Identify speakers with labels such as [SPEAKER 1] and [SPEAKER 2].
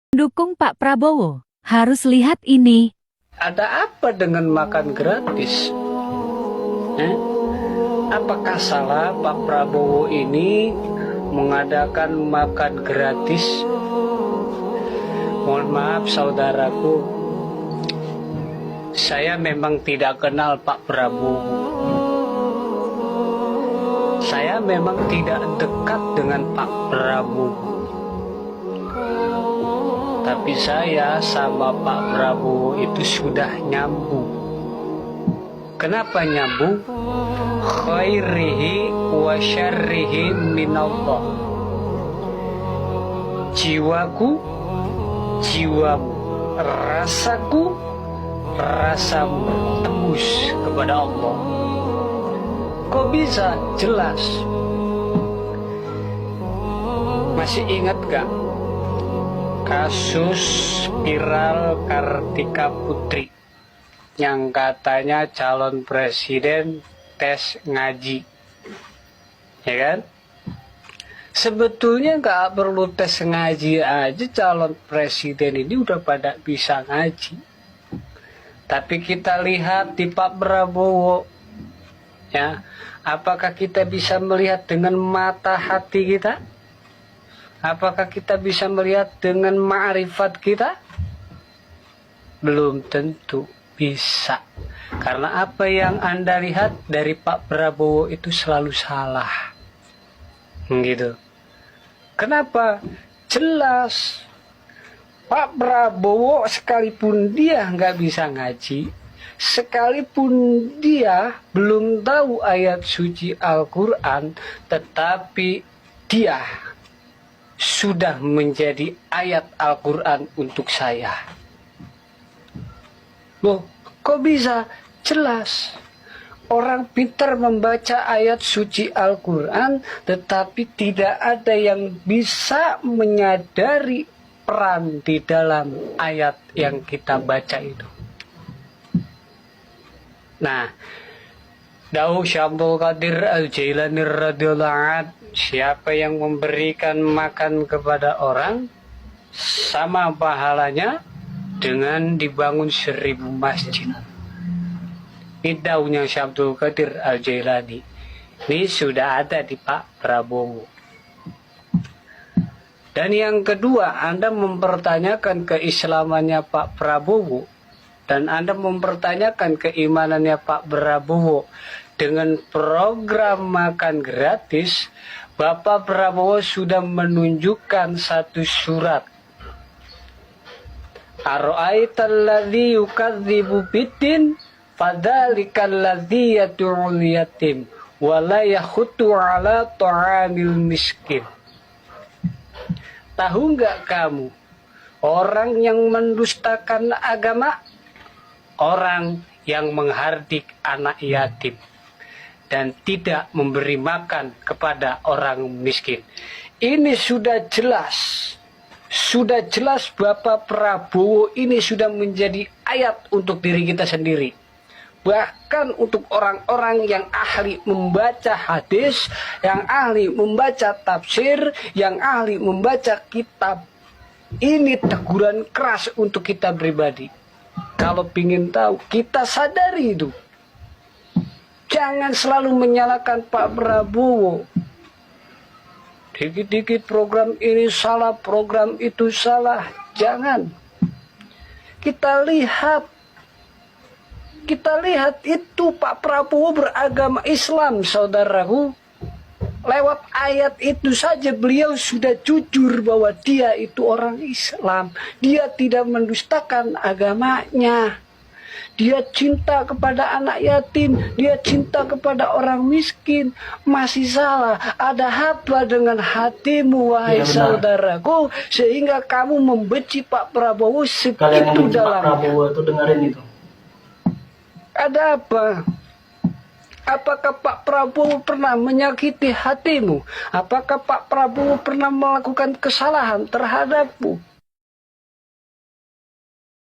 [SPEAKER 1] Dukung Pak Prabowo, harus lihat ini.
[SPEAKER 2] Ada apa dengan makan gratis? Apakah salah Pak Prabowo ini mengadakan makan gratis? Mohon maaf saudaraku, saya memang tidak kenal Pak Prabowo. Saya memang tidak dekat dengan Pak Prabowo. Tapi saya sama Pak Prabowo itu sudah nyambung. Kenapa nyambung? Khairihi wa syarrihi minallah. Jiwaku, jiwamu, rasaku, rasamu tembus kepada Allah. Kok bisa? Jelas. Masih ingat gak kasus viral Kartika Putri yang katanya calon presiden tes ngaji, ya kan? Sebetulnya nggak perlu tes ngaji aja, calon presiden ini udah pada bisa ngaji. Tapi kita lihat di Pak Prabowo, ya, apakah kita bisa melihat dengan mata hati kita? Apakah kita bisa melihat dengan ma'rifat kita? Belum tentu bisa. Karena apa yang Anda lihat dari Pak Prabowo itu selalu salah. Gitu. Kenapa? Jelas. Pak Prabowo sekalipun dia nggak bisa ngaji, sekalipun dia belum tahu ayat suci Al-Quran, tetapi dia sudah menjadi ayat Al-Quran untuk saya. Loh, kok bisa? Jelas. Orang pintar membaca ayat suci Al-Quran, tetapi tidak ada yang bisa menyadari peran di dalam ayat yang kita baca itu. Nah, Dawuh Syabdul Qadir Al-Jailani radhiyallahu anhu, siapa yang memberikan makan kepada orang sama pahalanya dengan dibangun 1000 masjid. Ini daunnya Syabdul Qadir Al-Jailani. Ini sudah ada di Pak Prabowo. Dan yang kedua, Anda mempertanyakan keislamannya Pak Prabowo dan Anda mempertanyakan keimanannya Pak Prabowo dengan program makan gratis. Bapak Prabowo sudah menunjukkan satu surat. Ara'aital ladzi yukadzibu biddin fadzalikal ladzi yad'ul yatim wa la yakhuttu 'ala ta'amil miskin. Tahu nggak kamu orang yang mendustakan agama? Orang yang menghardik anak yatim dan tidak memberi makan kepada orang miskin. Ini sudah jelas Bapak Prabowo ini sudah menjadi ayat untuk diri kita sendiri. Bahkan untuk orang-orang yang ahli membaca hadis, yang ahli membaca tafsir, yang ahli membaca kitab. Ini teguran keras untuk kita pribadi. Kalau ingin tahu, kita sadari itu. Jangan selalu menyalahkan Pak Prabowo. Dikit-dikit program ini salah, program itu salah. Jangan. Kita lihat itu Pak Prabowo beragama Islam, saudaraku. Lewat ayat itu saja beliau sudah jujur bahwa dia itu orang Islam. Dia tidak mendustakan agamanya. Dia cinta kepada anak yatim. Dia cinta kepada orang miskin. Masih salah. Ada apa dengan hatimu, wahai saudaraku, sehingga kamu membenci Pak Prabowo segitu dalam.
[SPEAKER 3] Pak Prabowo itu dengerin itu.
[SPEAKER 2] Ada apa? Apakah Pak Prabowo pernah menyakiti hatimu? Apakah Pak Prabowo pernah melakukan kesalahan terhadapmu?